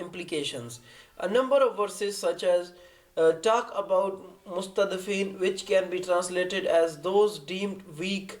implications. A number of verses such as talk about mustadafin, which can be translated as those deemed weak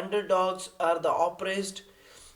underdogs are the oppressed,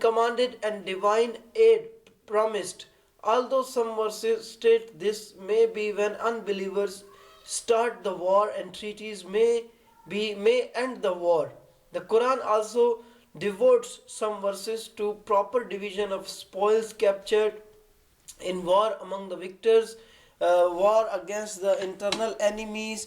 commanded and divine aid promised. Although some verses state this may be when unbelievers start the war and treaties may end the war. The Quran also devotes some verses to proper division of spoils captured in war among the victors, war against the internal enemies,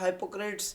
hypocrites,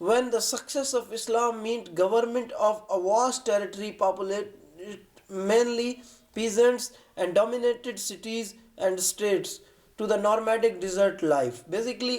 when the success of Islam meant government of a vast territory populated mainly peasants and dominated cities and states to the nomadic desert life. Basically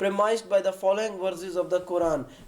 premised by the following verses of the Quran.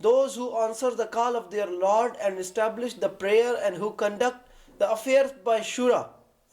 those who answer the call of their Lord and establish the prayer and who conduct the affairs by shura,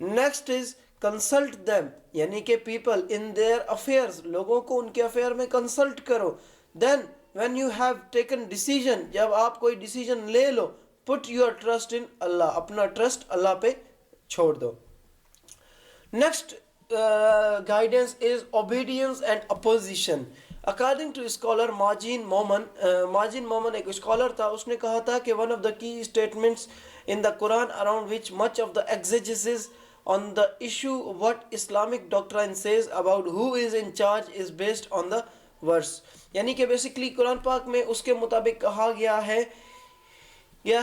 next is consult them، یعنی کہ people in their affairs، لوگوں کو ان کے affair میں consult کرو. دین when you have taken decision، جب آپ کوئی ڈیسیجن لے لو، put your trust in اللہ، اپنا ٹرسٹ اللہ پہ چھوڑ دو. Next guidance is obedience and opposition. According to scholar Majin Moman ایک اسکالر تھا، اس نے کہا تھا کہ one of the key statements in the Quran around which much of the exegesis on the issue what Islamic doctrine says about who is in charge is based on the verse. یعنی کہ basically قرآن پاک میں اس کے مطابق کہا گیا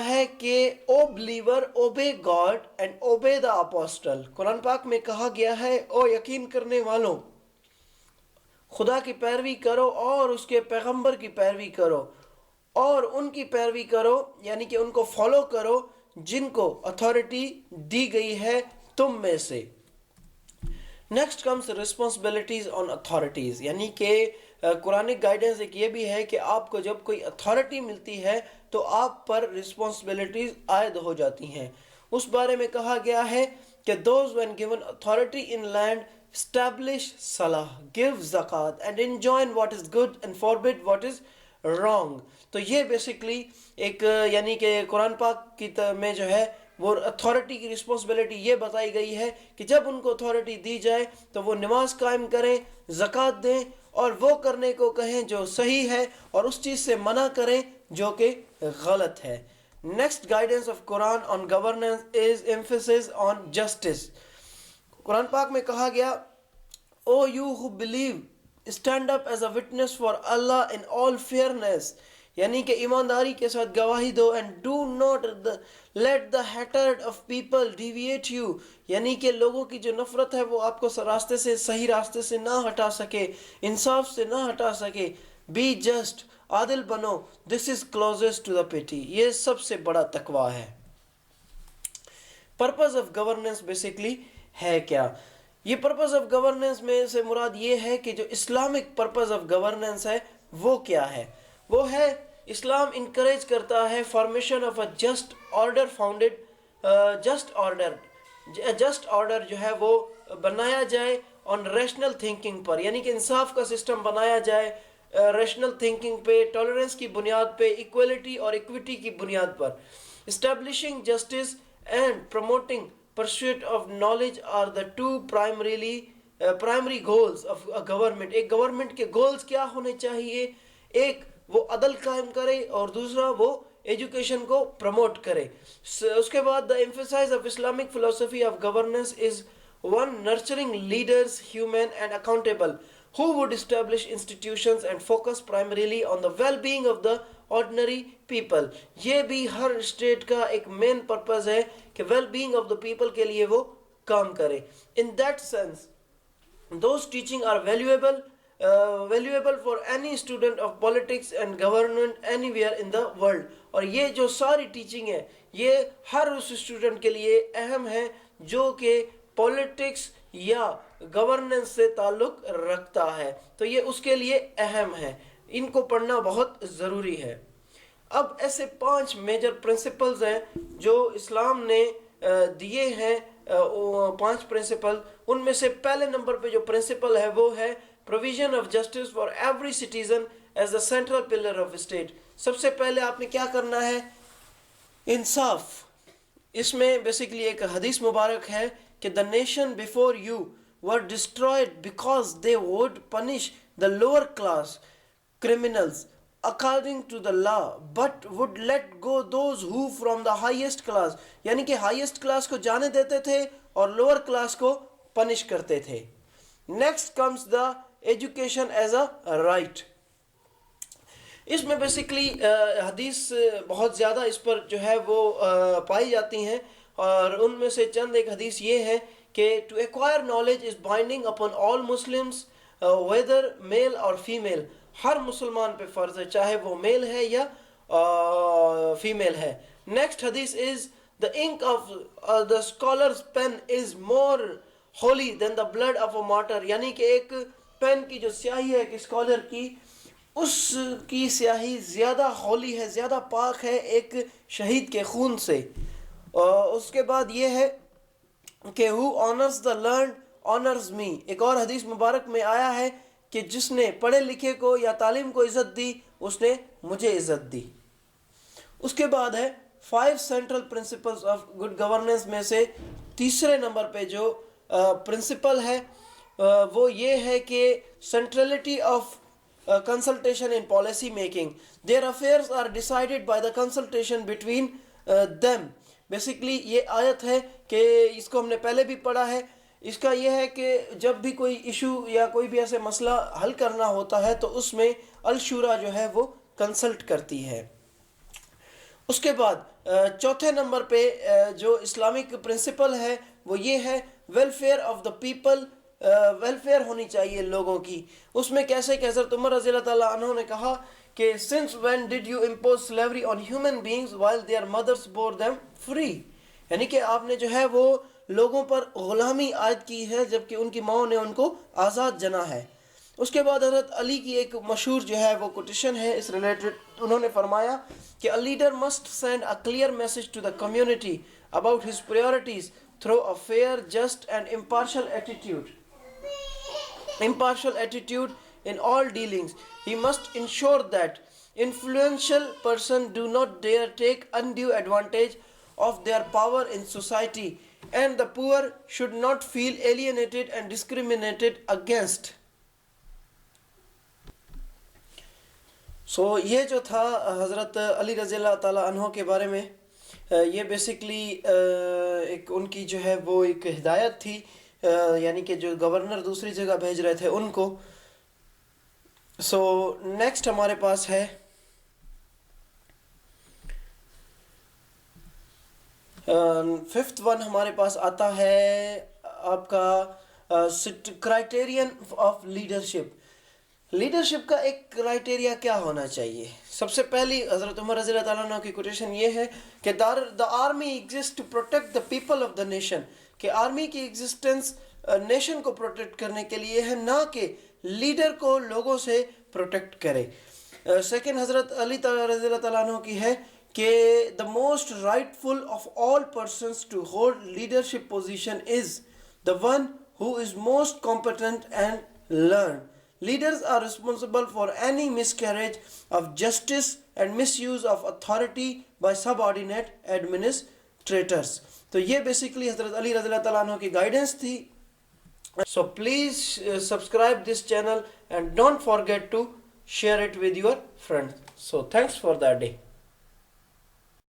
ہے کہ O believer obey God and obey the apostle. Quran پاک میں کہا گیا ہے او یقین کرنے والوں خدا کی پیروی کرو اور اس کے پیغمبر کی پیروی کرو اور ان کی پیروی کرو، یعنی کہ ان کو فالو کرو جن کو اتھارٹی دی گئی ہے تم میں سے. نیکسٹ کمس ریسپانسبلٹیز آن اتھارٹیز، یعنی کہ قرآنک گائیڈنس ایک یہ بھی ہے کہ آپ کو جب کوئی اتھارٹی ملتی ہے تو آپ پر رسپانسبلٹیز عائد ہو جاتی ہیں. اس بارے میں کہا گیا ہے کہ those when given authority in land establish salah, give zakat and enjoin what is good and forbid what is wrong. تو یہ بیسیکلی ایک یعنی کہ قرآن پاک کی میں جو ہے وہ اتھارٹی کی رسپانسبلٹی یہ بتائی گئی ہے کہ جب ان کو اتھارٹی دی جائے تو وہ نماز قائم کریں، زکوٰۃ دیں اور وہ کرنے کو کہیں جو صحیح ہے اور اس چیز سے منع کریں جو کہ غلط ہے. Next guidance of Quran on governance is emphasis on justice. قرآن پاک میں کہا گیا او you who believe stand up as a witness for Allah in all fairness، یعنی کہ ایمانداری کے ساتھ گواہی دو and do not let the hatred of people deviate you، یعنی کہ لوگوں کی جو نفرت ہے وہ آپ کو راستے سے صحیح راستے سے نہ ہٹا سکے، انصاف سے نہ ہٹا سکے. be just، عادل بنو، this is closest to the pity، یہ سب سے بڑا تقوی ہے. پرپز آف گورننس بیسیکلی ہے کیا؟ یہ پرپز آف گورننس میں سے مراد یہ ہے کہ جو اسلامک پرپز آف گورننس ہے وہ کیا ہے؟ وہ ہے اسلام انکریج کرتا ہے formation of a just order founded just order جو ہے وہ بنایا جائے آن ریشنل تھنکنگ پر، یعنی کہ انصاف کا سسٹم بنایا جائے ریشنل تھنکنگ پہ، ٹالرنس کی بنیاد پہ، ایکویلٹی اور ایکویٹی کی بنیاد پر. Establishing justice and promoting pursuit of knowledge are the two primary goals of a government. ایک گورنمنٹ کے گولز کیا ہونے چاہیے؟ ایک وہ عدل قائم کرے اور دوسرا وہ ایجوکیشن کو پروموٹ کرے. اس کے بعد the emphasis of Islamic philosophy of governance is one nurturing leaders human and accountable who would establish institutions and focus primarily on the well-being of the ordinary people. یہ بھی ہر اسٹیٹ کا ایک مین purpose ہے کہ well being of the people کے لیے وہ کام کرے. In that sense, those teaching are valuable for any student of politics and government anywhere in the world. اور یہ جو ساری ٹیچنگ ہے یہ ہر اس اسٹوڈنٹ کے لیے اہم ہے جو کہ پولیٹکس یا گورننس سے تعلق رکھتا ہے، تو یہ اس کے لیے اہم ہے، ان کو پڑھنا بہت ضروری ہے. اب ایسے 5 میجر پرنسپلز ہیں جو اسلام نے دیے ہیں، 5 پرنسپل. ان میں سے پہلے نمبر پہ جو پرنسپل ہے وہ ہے provision of justice for every citizen as the central pillar of state. سب سے پہلے آپ نے کیا کرنا ہے؟ انصاف. اس میں بیسیکلی ایک حدیث مبارک ہے کہ the nation before you were destroyed because they would punish the lower class criminals according to the law but would let go those who from the highest class، یعنی کہ highest class کو جانے دیتے تھے اور lower class کو punish کرتے تھے. Next comes the education as a right. اس میں بیسیکلی حدیث بہت زیادہ اس پر جو ہے وہ پائی جاتی ہیں، اور ان میں سے چند ایک حدیث یہ ہے کہ to acquire knowledge is binding upon all Muslims whether male or female. ہر مسلمان پہ فرض ہے چاہے وہ میل ہے یا فیمیل ہے. نیکسٹ حدیث is the ink of the scholar's pen is more holy than the blood of a martyr. یعنی کہ ایک پین کی جو سیاہی ہے ایک اسکالر کی، اس کی سیاہی زیادہ ہولی ہے، زیادہ پاک ہے ایک شہید کے خون سے. اس کے بعد یہ ہے کہ who honors the learned honors me. ایک اور حدیث مبارک میں آیا ہے کہ جس نے پڑھے لکھے کو یا تعلیم کو عزت دی اس نے مجھے عزت دی. اس کے بعد ہے 5 central principles of good governance میں سے تیسرے نمبر پہ جو پرنسپل ہے وہ یہ ہے کہ سینٹرلٹی of consultation in policy making. Their affairs are decided by the consultation between them. Basically یہ آیت ہے کہ اس کو ہم نے پہلے بھی پڑھا ہے. اس کا یہ ہے کہ جب بھی کوئی ایشو یا کوئی بھی ایسے مسئلہ حل کرنا ہوتا ہے تو اس میں الشورا جو ہے وہ کنسلٹ کرتی ہے. اس کے بعد چوتھے نمبر پہ جو اسلامک پرنسپل ہے وہ یہ ہے welfare of the people. Welfare ہونی چاہیے لوگوں کی. اس میں کیسے کہ حضرت عمر رضی اللہ تعالیٰ عنہ نے کہا کہ since when did you impose slavery on human beings while their mothers bore them free. یعنی کہ آپ نے جو ہے وہ لوگوں پر غلامی عائد کی ہے جبکہ ان کی ماؤں نے ان کو آزاد جنا ہے. اس کے بعد حضرت علی کی ایک مشہور جو ہے وہ کوٹیشن ہے اس ریلیٹڈ. انہوں نے فرمایا کہ a leader must send a clear message to the community about his priorities through a fair, just and impartial attitude in all dealings. He must ensure that influential persons do not dare take undue advantage of their power in society, and the poor should not feel alienated and discriminated against. یہ جو تھا حضرت علی رضی اللہ تعالیٰ عنہ کے بارے میں. یہ بیسیکلی ایک ان کی جو ہے وہ ایک ہدایت تھی, یعنی کہ جو گورنر دوسری جگہ بھیج رہے تھے ان کو. نیکسٹ ہمارے پاس ہے ففتھ ون ہمارے پاس آتا ہے آپ کا کرائٹیرین آف لیڈرشپ. لیڈرشپ کا ایک کرائٹیریا کیا ہونا چاہیے؟ سب سے پہلی حضرت عمر رضی اللہ تعالیٰ عنہ کی کوٹیشن یہ ہے کہ the army exist to protect the people of the nation. کہ آرمی کی ایگزسٹنس نیشن کو پروٹیکٹ کرنے کے لیے ہے, نہ کہ لیڈر کو لوگوں سے پروٹیکٹ کرے. سیکنڈ حضرت علی رضی اللہ تعالیٰ عنہ کی ہے کہ the most rightful of all persons to hold leadership position is the one who is most competent and learn. Leaders are responsible for any miscarriage of justice and misuse of authority by subordinate administrators. تو یہ basically حضرت علی رضی اللہ تعالیٰ عنہ کی guidance تھی. So please subscribe this channel and don't forget to share it with your friends. So thanks for that day.